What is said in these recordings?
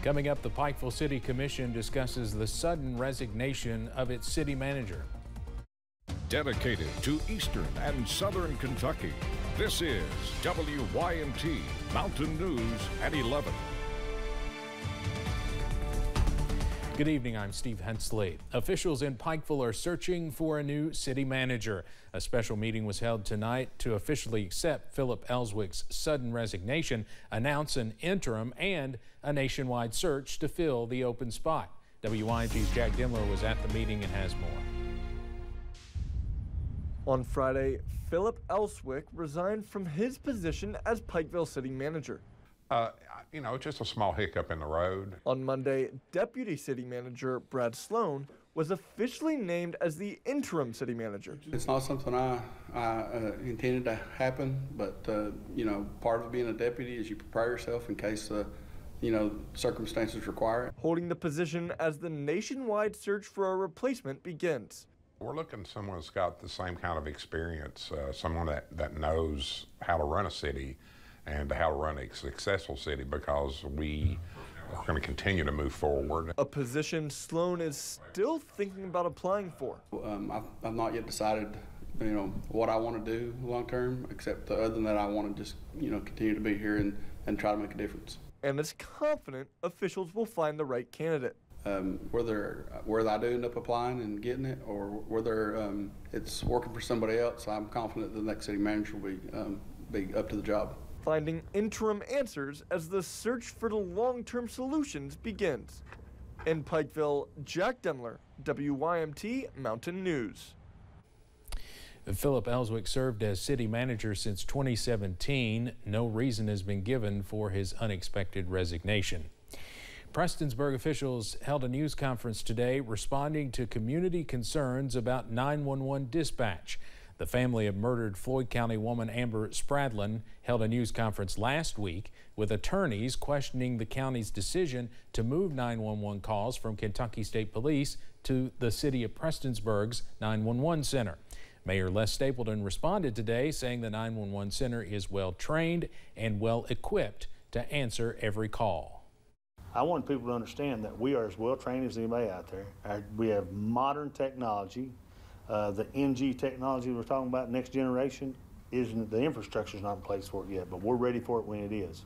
Coming up, the Pikeville City Commission discusses the sudden resignation of its city manager. Dedicated to Eastern and Southern Kentucky, this is WYMT Mountain News at 11. Good evening, I'm Steve Hensley. Officials in Pikeville are searching for a new city manager. A special meeting was held tonight to officially accept Philip Ellswick's sudden resignation, announce an interim, and a nationwide search to fill the open spot. WYMT's Jack Demler was at the meeting and has more. On Friday, Philip Ellswick resigned from his position as Pikeville City Manager. Just a small hiccup in the road. On Monday, Deputy City Manager Brad Sloan was officially named as the interim city manager. It's not something I intended to happen, but part of being a deputy is you prepare yourself in case circumstances require it. Holding the position as the nationwide search for a replacement begins. We're looking for someone that's got the same kind of experience, someone that knows how to run a city and how to run a successful city, because we are going to continue to move forward. A position Sloan is still thinking about applying for. I've not yet decided, what I want to do long term, except other than that I want to just, continue to be here and try to make a difference. And is confident officials will find the right candidate. Whether I do end up applying and getting it, or whether it's working for somebody else, I'm confident the next city manager will be up to the job. Finding interim answers as the search for the long-term solutions begins. In Pikeville, Jack Demler, WYMT Mountain News. Philip Ellswick served as city manager since 2017. No reason has been given for his unexpected resignation. Prestonsburg officials held a news conference today responding to community concerns about 911 dispatch. The family of murdered Floyd County woman Amber Spradlin held a news conference last week with attorneys questioning the county's decision to move 911 calls from Kentucky State Police to the city of Prestonsburg's 911 center. Mayor Les Stapleton responded today, saying the 911 center is well trained and well equipped to answer every call. I want people to understand that we are as well trained as anybody out there. We have modern technology. The NG technology we're talking about, next generation, the infrastructure is not in place for it yet, but we're ready for it when it is.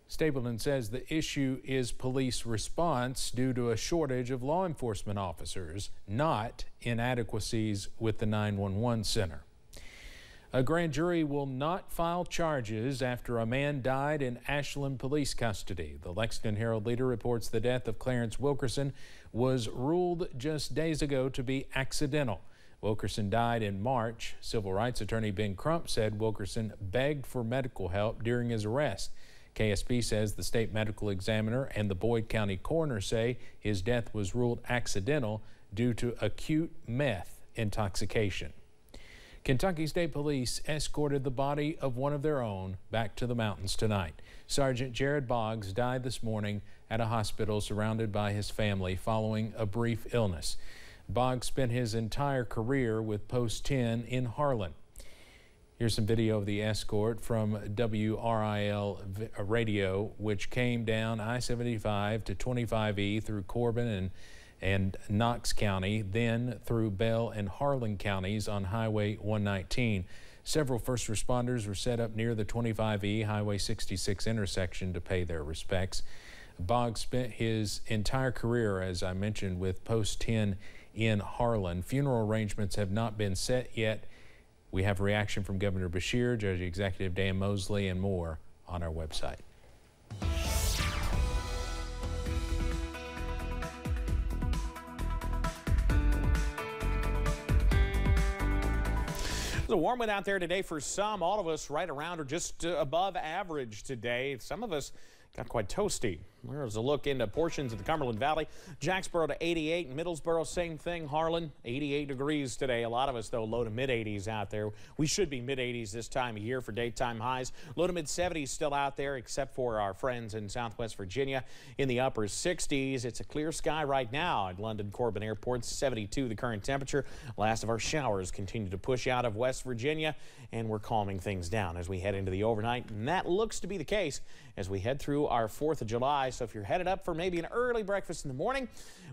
Stapleton says the issue is police response due to a shortage of law enforcement officers, not inadequacies with the 911 center. A grand jury will not file charges after a man died in Ashland police custody. The Lexington Herald-Leader reports the death of Clarence Wilkerson was ruled just days ago to be accidental. Wilkerson died in March. Civil rights attorney Ben Crump said Wilkerson begged for medical help during his arrest. KSB says the state medical examiner and the Boyd County coroner say his death was ruled accidental due to acute meth intoxication. Kentucky State Police escorted the body of one of their own back to the mountains tonight. Sergeant Jared Boggs died this morning at a hospital surrounded by his family following a brief illness. Boggs spent his entire career with Post 10 in Harlan. Here's some video of the escort from WRIL radio, which came down I-75 to 25E through Corbin and Knox County, then through Bell and Harlan counties on Highway 119. Several first responders were set up near the 25E Highway 66 intersection to pay their respects. Boggs spent his entire career, as I mentioned, with Post 10 in Harlan. Funeral arrangements have not been set yet. We have reaction from Governor Beshear, Judge Executive Dan Mosley, and more on our website. It's a warm one out there today for some. All of us right around or just above average today. Some of us got quite toasty. There's a look into portions of the Cumberland Valley. Jacksboro to 88, and Middlesboro, same thing. Harlan, 88 degrees today. A lot of us, though, low to mid-80s out there. We should be mid-80s this time of year for daytime highs. Low to mid-70s still out there, except for our friends in Southwest Virginia. In the upper 60s, it's a clear sky right now at London Corbin Airport. 72 the current temperature. Last of our showers continue to push out of West Virginia, and we're calming things down as we head into the overnight. And that looks to be the case as we head through our 4th of July July. So if you're headed up for maybe an early breakfast in the morning,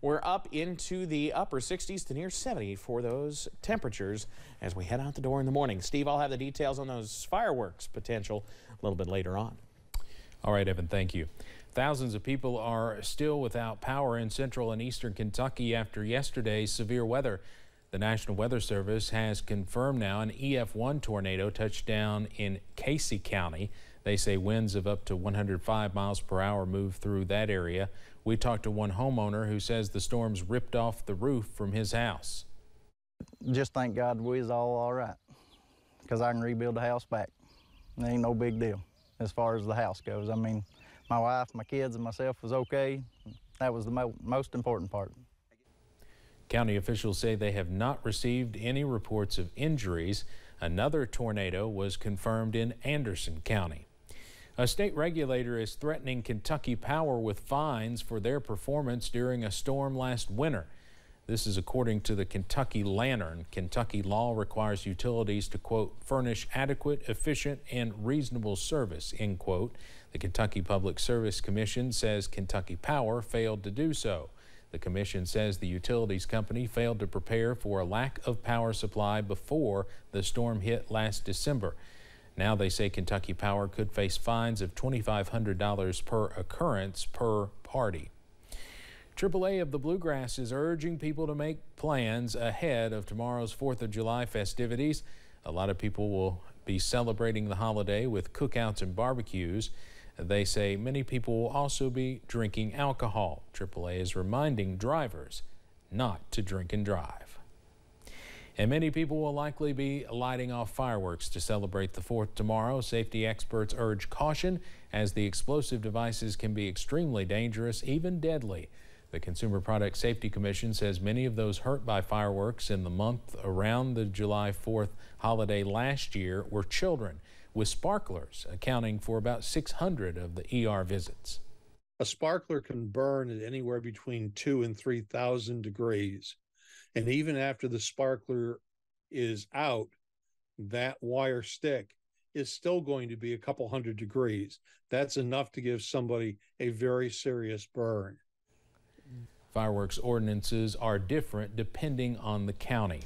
we're up into the upper 60s to near 70 for those temperatures as we head out the door in the morning. Steve, I'll have the details on those fireworks potential a little bit later on. All right, Evan, thank you. Thousands of people are still without power in central and eastern Kentucky after yesterday's severe weather. The National Weather Service has confirmed now an EF1 tornado touched down in Casey County. They say winds of up to 105 miles per hour moved through that area. We talked to one homeowner who says the storms ripped off the roof from his house. Just thank God we was all right, because I can rebuild the house back. It ain't no big deal as far as the house goes. I mean, my wife, my kids, and myself was okay. That was the most important part. County officials say they have not received any reports of injuries. Another tornado was confirmed in Anderson County. A state regulator is threatening Kentucky Power with fines for their performance during a storm last winter. This is according to the Kentucky Lantern. Kentucky law requires utilities to, quote, furnish adequate, efficient, and reasonable service, end quote. The Kentucky Public Service Commission says Kentucky Power failed to do so. The commission says the utilities company failed to prepare for a lack of power supply before the storm hit last December. Now they say Kentucky Power could face fines of $2,500 per occurrence per party. AAA of the Bluegrass is urging people to make plans ahead of tomorrow's 4th of July festivities. A lot of people will be celebrating the holiday with cookouts and barbecues. They say many people will also be drinking alcohol. AAA is reminding drivers not to drink and drive. And many people will likely be lighting off fireworks to celebrate the 4th tomorrow. Safety experts urge caution as the explosive devices can be extremely dangerous, even deadly. The Consumer Product Safety Commission says many of those hurt by fireworks in the month around the July 4th holiday last year were children, with sparklers accounting for about 600 of the ER visits. A sparkler can burn at anywhere between 2,000 and 3,000 degrees. And even after the sparkler is out, that wire stick is still going to be a couple hundred degrees. That's enough to give somebody a very serious burn. Fireworks ordinances are different depending on the county.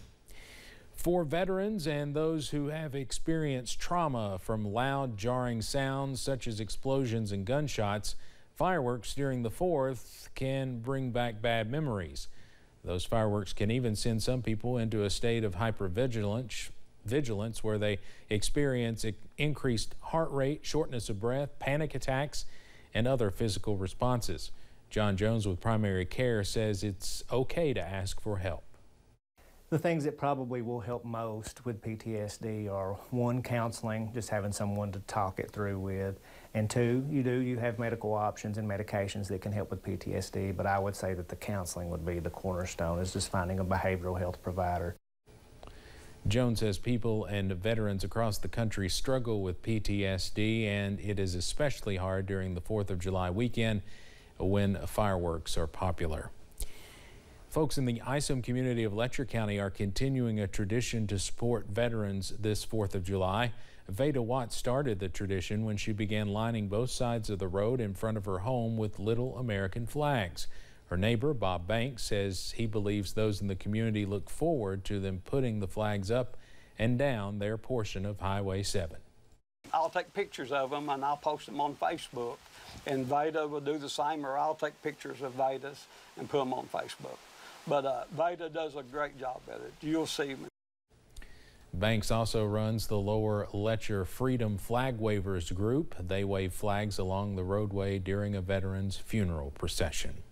For veterans and those who have experienced trauma from loud, jarring sounds such as explosions and gunshots, fireworks during the 4th can bring back bad memories. Those fireworks can even send some people into a state of hypervigilance where they experience increased heart rate, shortness of breath, panic attacks, and other physical responses. John Jones with Primary Care says it's okay to ask for help. The things that probably will help most with PTSD are 1, counseling, just having someone to talk it through with, and 2, you have medical options and medications that can help with PTSD, but I would say that the counseling would be the cornerstone, is just finding a behavioral health provider. Jones says people and veterans across the country struggle with PTSD, and it is especially hard during the 4th of July weekend when fireworks are popular. Folks in the Isom community of Letcher County are continuing a tradition to support veterans this 4th of July. Veda Watts started the tradition when she began lining both sides of the road in front of her home with little American flags. Her neighbor, Bob Banks, says he believes those in the community look forward to them putting the flags up and down their portion of Highway 7. I'll take pictures of them and I'll post them on Facebook. And Veda will do the same, or I'll take pictures of Veda's and put them on Facebook. But Veda does a great job at it. You'll see me. Banks also runs the Lower Letcher Freedom Flag Wavers group. They wave flags along the roadway during a veteran's funeral procession.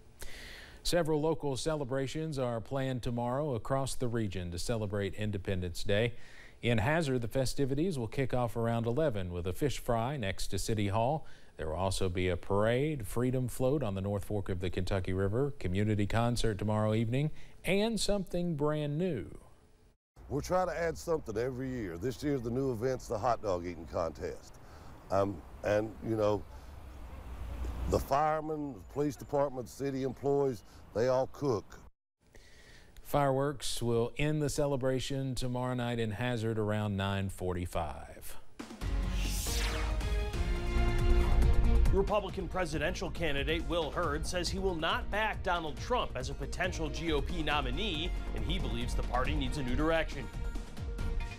Several local celebrations are planned tomorrow across the region to celebrate Independence Day. In Hazard, the festivities will kick off around 11 with a fish fry next to City Hall. There will also be a parade, freedom float on the North Fork of the Kentucky River, community concert tomorrow evening, and something brand new. We're trying to add something every year. This year's the new event's the hot dog eating contest. And you know, the firemen, the police department, city employees, they all cook. Fireworks will end the celebration tomorrow night in Hazard around 9:45. Republican presidential candidate Will Hurd says he will not back Donald Trump as a potential GOP nominee, and he believes the party needs a new direction.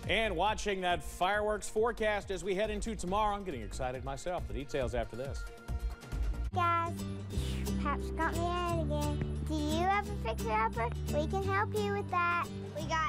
And watching that fireworks forecast as we head into tomorrow, I'm getting excited myself. The details after this. Guys, Pap's got me out again. Do you have a fixer-upper? We can help you with that. We got